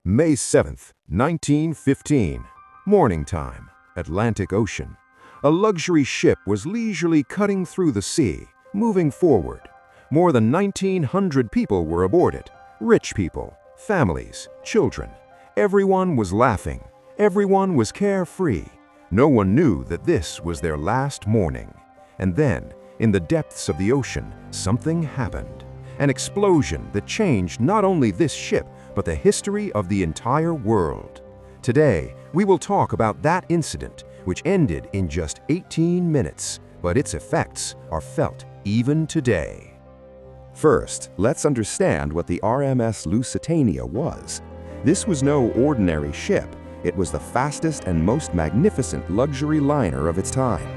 May 7th, 1915. Morning time, Atlantic Ocean. A luxury ship was leisurely cutting through the sea, moving forward. More than 1,900 people were aboard it. Rich people, families, children. Everyone was laughing. Everyone was carefree. No one knew that this was their last morning. And then, in the depths of the ocean, something happened. An explosion that changed not only this ship, but the history of the entire world. Today, we will talk about that incident, which ended in just 18 minutes, but its effects are felt even today. First, let's understand what the RMS Lusitania was. This was no ordinary ship. It was the fastest and most magnificent luxury liner of its time.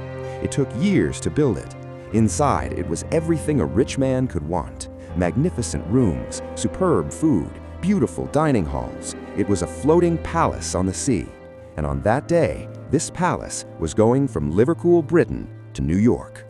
It took years to build it. Inside, it was everything a rich man could want. Magnificent rooms, superb food, beautiful dining halls. It was a floating palace on the sea. And on that day, this palace was going from Liverpool, Britain to New York.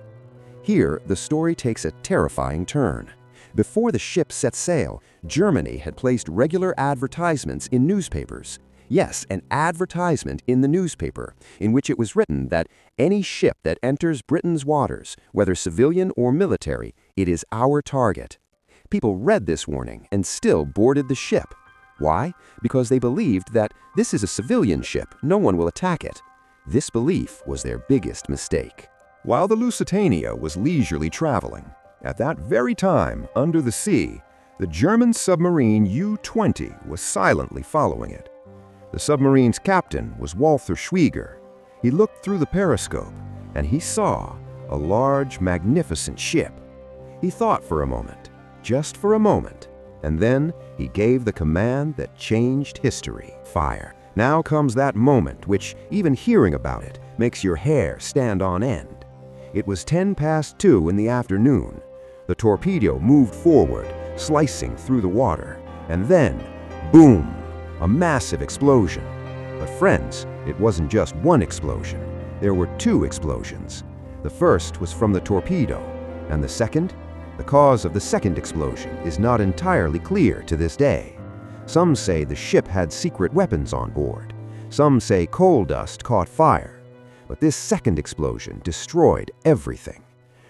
Here, the story takes a terrifying turn. Before the ship set sail, Germany had placed regular advertisements in newspapers. Yes, an advertisement in the newspaper, in which it was written that any ship that enters Britain's waters, whether civilian or military, it is our target. People read this warning and still boarded the ship. Why? Because they believed that this is a civilian ship, no one will attack it. This belief was their biggest mistake. While the Lusitania was leisurely traveling, at that very time, under the sea, the German submarine U-20 was silently following it. The submarine's captain was Walter Schwieger. He looked through the periscope, and he saw a large, magnificent ship. He thought for a moment, just for a moment, and then he gave the command that changed history. Fire. Now comes that moment which, even hearing about it, makes your hair stand on end. It was 2:10 in the afternoon. The torpedo moved forward, slicing through the water, and then, boom, a massive explosion. But friends, it wasn't just one explosion. There were two explosions. The first was from the torpedo, and the second? The cause of the second explosion is not entirely clear to this day. Some say the ship had secret weapons on board. Some say coal dust caught fire. But this second explosion destroyed everything.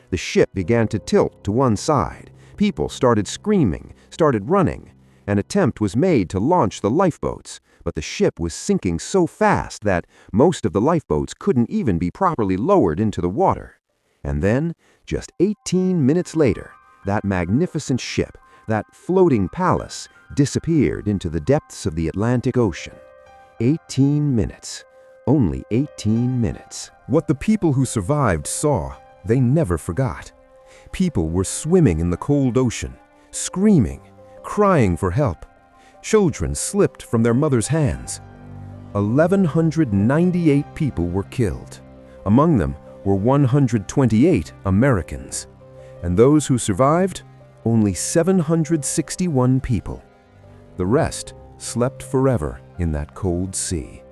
The ship began to tilt to one side. People started screaming, started running. An attempt was made to launch the lifeboats, but the ship was sinking so fast that most of the lifeboats couldn't even be properly lowered into the water. And then, just 18 minutes later, that magnificent ship, that floating palace, disappeared into the depths of the Atlantic Ocean. 18 minutes. Only 18 minutes. What the people who survived saw, they never forgot. People were swimming in the cold ocean, screaming, crying for help. Children slipped from their mothers' hands. 1,198 people were killed. Among them were 128 Americans. And those who survived, only 761 people. The rest slept forever in that cold sea.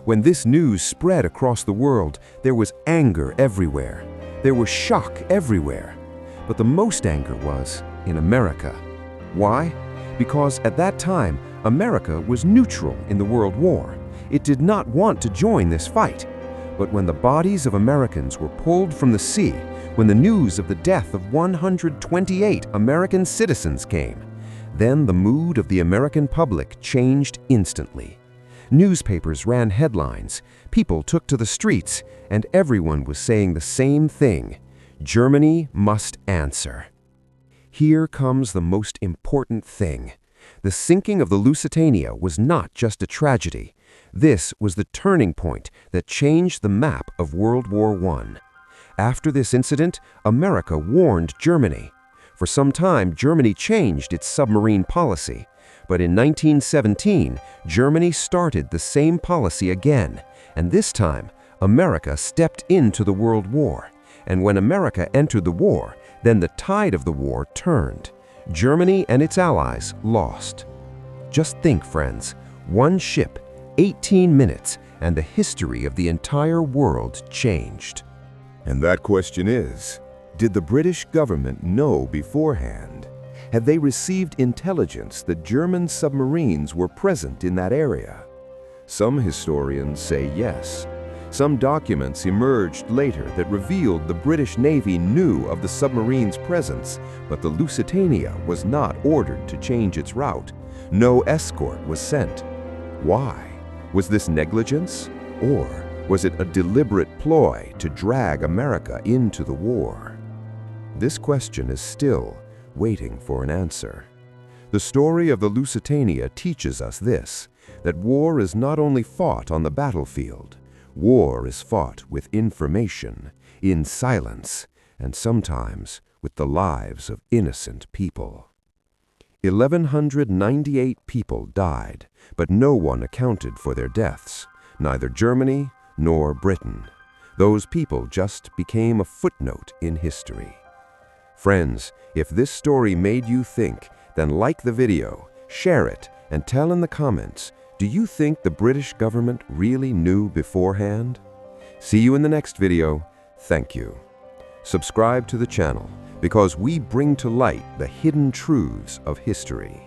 When this news spread across the world, there was anger everywhere. There was shock everywhere. But the most anger was in America. Why? Because at that time, America was neutral in the World War. It did not want to join this fight. But when the bodies of Americans were pulled from the sea, when the news of the death of 128 American citizens came, then the mood of the American public changed instantly. Newspapers ran headlines, people took to the streets, and everyone was saying the same thing: Germany must answer. Here comes the most important thing. The sinking of the Lusitania was not just a tragedy. This was the turning point that changed the map of World War I. After this incident, America warned Germany. For some time, Germany changed its submarine policy. But in 1917, Germany started the same policy again. And this time, America stepped into the World War. And when America entered the war, then the tide of the war turned. Germany and its allies lost. Just think, friends, one ship, 18 minutes, and the history of the entire world changed. And that question is, did the British government know beforehand? Had they received intelligence that German submarines were present in that area? Some historians say yes. Some documents emerged later that revealed the British Navy knew of the submarine's presence, but the Lusitania was not ordered to change its route. No escort was sent. Why? Was this negligence? Or was it a deliberate ploy to drag America into the war? This question is still waiting for an answer. The story of the Lusitania teaches us this, that war is not only fought on the battlefield. War is fought with information, in silence, and sometimes with the lives of innocent people. 1,198 people died, but no one accounted for their deaths, neither Germany nor Britain. Those people just became a footnote in history. Friends, if this story made you think, then like the video, share it, and tell in the comments, do you think the British government really knew beforehand? See you in the next video. Thank you. Subscribe to the channel because we bring to light the hidden truths of history.